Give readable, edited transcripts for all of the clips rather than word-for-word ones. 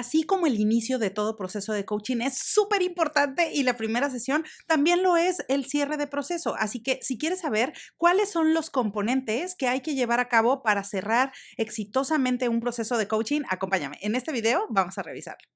así como el inicio de todo proceso de coaching es súper importante y la primera sesión también lo es el cierre de proceso. Así que si quieres saber cuáles son los componentes que hay que llevar a cabo para cerrar exitosamente un proceso de coaching, acompáñame. En este video vamos a revisarlo.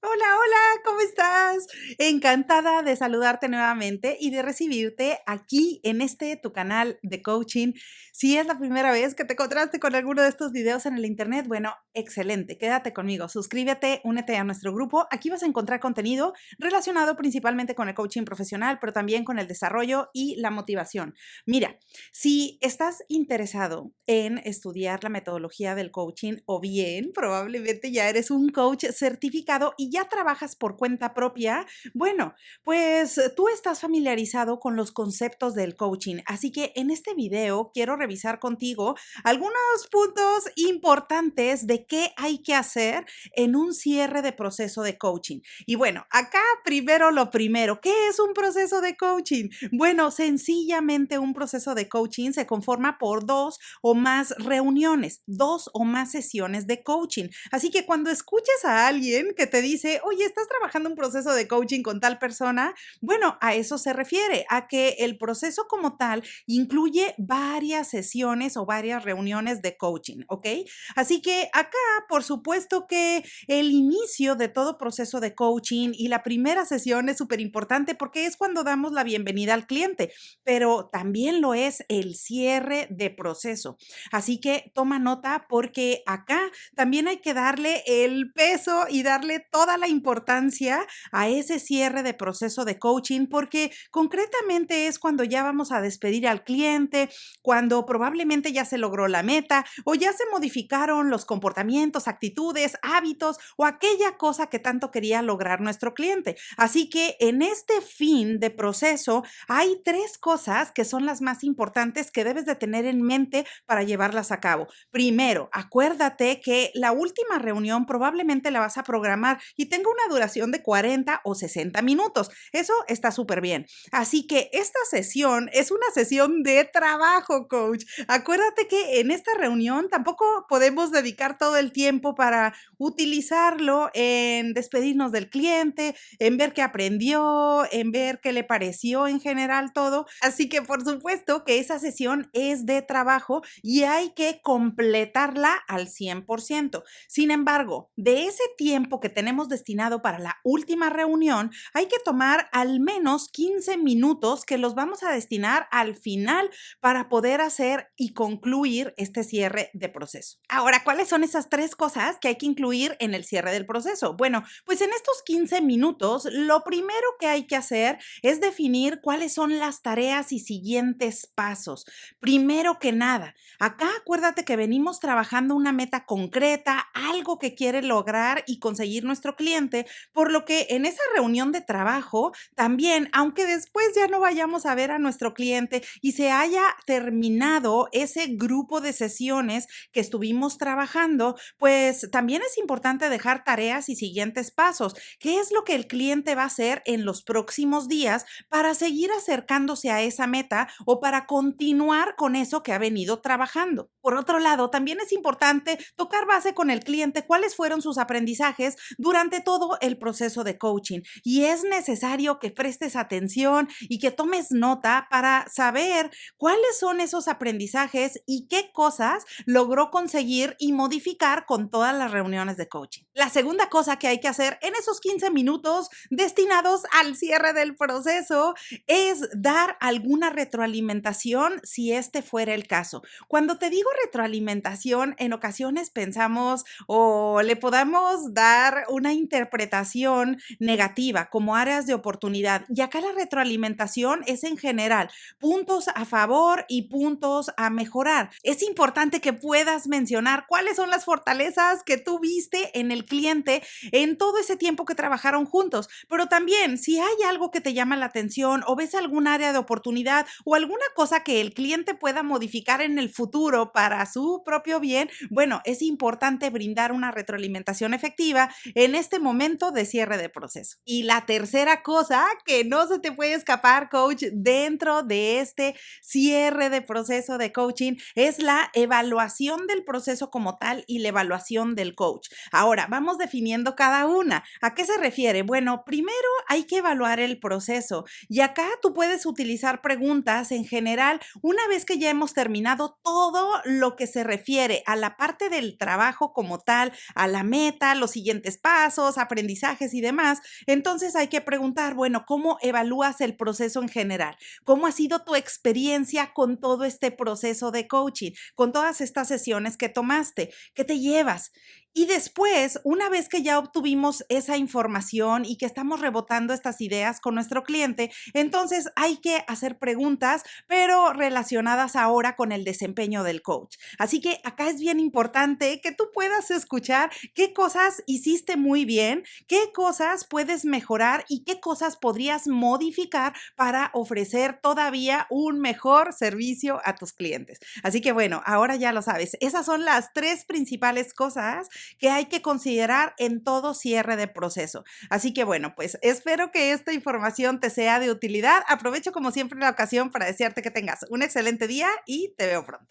Hola, hola, ¿cómo estás? Encantada de saludarte nuevamente y de recibirte aquí en tu canal de coaching. Si es la primera vez que te encontraste con alguno de estos videos en el internet, bueno, excelente, quédate conmigo, suscríbete, únete a nuestro grupo. Aquí vas a encontrar contenido relacionado principalmente con el coaching profesional, pero también con el desarrollo y la motivación. Mira, si estás interesado en estudiar la metodología del coaching o bien probablemente ya eres un coach certificado y ya trabajas por cuenta propia, bueno, pues tú estás familiarizado con los conceptos del coaching. Así que en este video quiero revisar contigo algunos puntos importantes de qué hay que hacer en un cierre de proceso de coaching. Y bueno, acá primero lo primero, ¿qué es un proceso de coaching? Bueno, sencillamente un proceso de coaching se conforma por dos o más reuniones, dos o más sesiones de coaching. Así que cuando escuches a alguien que te dice, oye, estás trabajando un proceso de coaching con tal persona, bueno, a eso se refiere, a que el proceso como tal incluye varias sesiones o varias reuniones de coaching, ¿ok? Así que acá, por supuesto que el inicio de todo proceso de coaching y la primera sesión es súper importante porque es cuando damos la bienvenida al cliente, pero también lo es el cierre de proceso. Así que toma nota porque acá también hay que darle el peso y darle toda la importancia a ese cierre de proceso de coaching porque concretamente es cuando ya vamos a despedir al cliente, cuando probablemente ya se logró la meta o ya se modificaron los comportamientos, actitudes, hábitos o aquella cosa que tanto quería lograr nuestro cliente. Así que en este fin de proceso hay tres cosas que son las más importantes que debes de tener en mente para llevarlas a cabo. Primero, acuérdate que la última reunión probablemente la vas a programar y tenga una duración de 40 o 60 minutos. Eso está súper bien. Así que esta sesión es una sesión de trabajo, coach. Acuérdate que en esta reunión tampoco podemos dedicar todo el tiempo para utilizarlo en despedirnos del cliente, en ver qué aprendió, en ver qué le pareció en general todo. Así que por supuesto que esa sesión es de trabajo y hay que completarla al 100%. Sin embargo, de ese tiempo que tenemos destinado para la última reunión, hay que tomar al menos 15 minutos que los vamos a destinar al final para poder hacer y concluir este cierre de proceso. Ahora, ¿cuáles son esas tres cosas que hay que incluir en el cierre del proceso? Bueno, pues en estos 15 minutos, lo primero que hay que hacer es definir cuáles son las tareas y siguientes pasos. Primero que nada, acá acuérdate que venimos trabajando una meta concreta, algo que quiere lograr y conseguir nuestro cliente, por lo que en esa reunión de trabajo también, aunque después ya no vayamos a ver a nuestro cliente y se haya terminado ese grupo de sesiones que estuvimos trabajando, pues también es importante dejar tareas y siguientes pasos. ¿Qué es lo que el cliente va a hacer en los próximos días para seguir acercándose a esa meta o para continuar con eso que ha venido trabajando? Por otro lado, también es importante tocar base con el cliente cuáles fueron sus aprendizajes durante todo el proceso de coaching y es necesario que prestes atención y que tomes nota para saber cuáles son esos aprendizajes y qué cosas logró conseguir y modificar con todas las reuniones de coaching. La segunda cosa que hay que hacer en esos 15 minutos destinados al cierre del proceso es dar alguna retroalimentación si este fuera el caso. Cuando te digo retroalimentación, en ocasiones pensamos o le podamos dar una interpretación negativa como áreas de oportunidad. Y acá la retroalimentación es en general puntos a favor y puntos a mejorar. Es importante que puedas mencionar cuáles son las fortalezas que tú viste en el cliente en todo ese tiempo que trabajaron juntos, pero también si hay algo que te llama la atención o ves algún área de oportunidad o alguna cosa que el cliente pueda modificar en el futuro para su propio bien, bueno, es importante brindar una retroalimentación efectiva en este momento de cierre de proceso. Y la tercera cosa que no se te puede escapar, coach, dentro de este cierre de proceso de coaching es la evaluación del proceso como tal y y la evaluación del coach. Ahora, vamos definiendo cada una. ¿A qué se refiere? Bueno, primero hay que evaluar el proceso y acá tú puedes utilizar preguntas en general una vez que ya hemos terminado todo lo que se refiere a la parte del trabajo como tal, a la meta, los siguientes pasos, aprendizajes y demás. Entonces hay que preguntar, bueno, ¿cómo evalúas el proceso en general? ¿Cómo ha sido tu experiencia con todo este proceso de coaching, con todas estas sesiones que tomaste? ¿Qué te llevas? Y después, una vez que ya obtuvimos esa información y que estamos rebotando estas ideas con nuestro cliente, entonces hay que hacer preguntas, pero relacionadas ahora con el desempeño del coach. Así que acá es bien importante que tú puedas escuchar qué cosas hiciste muy bien, qué cosas puedes mejorar y qué cosas podrías modificar para ofrecer todavía un mejor servicio a tus clientes. Así que bueno, ahora ya lo sabes. Esas son las tres principales cosas que hay que considerar en todo cierre de proceso. Así que bueno, pues espero que esta información te sea de utilidad. Aprovecho como siempre la ocasión para desearte que tengas un excelente día y te veo pronto.